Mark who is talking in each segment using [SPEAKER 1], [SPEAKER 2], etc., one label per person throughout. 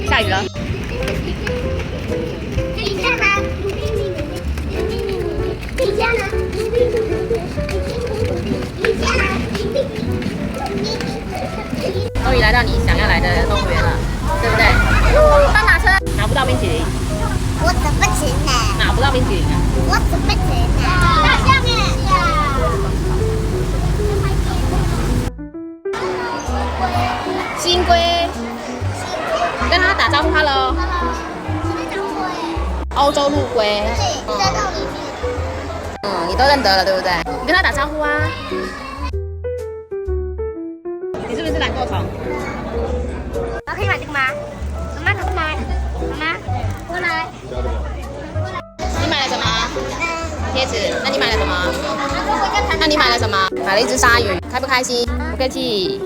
[SPEAKER 1] 下雨了。终于来到你想要来的动物园了，对不对？到哪车？拿不到冰淇淋。
[SPEAKER 2] 我怎么吃呢？
[SPEAKER 1] 拿不到冰淇淋啊！
[SPEAKER 2] 我怎么吃呢？大象耶！
[SPEAKER 1] 新龟，跟它打招呼 ，Hello。欧洲陆龟。
[SPEAKER 2] 对，在洞里面。
[SPEAKER 1] 你都认得了，对不对？你跟它打招呼啊。你是不是懒惰虫？
[SPEAKER 2] 我可以买这个吗？妈妈可不买。妈妈，过来。
[SPEAKER 1] 你买了什么？贴纸。那你买了什么？那你买了什么？买了一只鲨鱼，开不开心？不客气。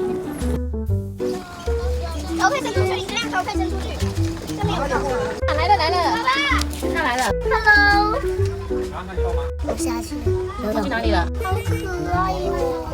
[SPEAKER 2] 头可以伸出去，你这样头可以伸出去。这边有头。
[SPEAKER 1] 来了来了，
[SPEAKER 2] 爸爸，
[SPEAKER 1] 它来了。
[SPEAKER 2] Hello。我下去。
[SPEAKER 1] 它去哪里了？
[SPEAKER 2] 好可爱哟。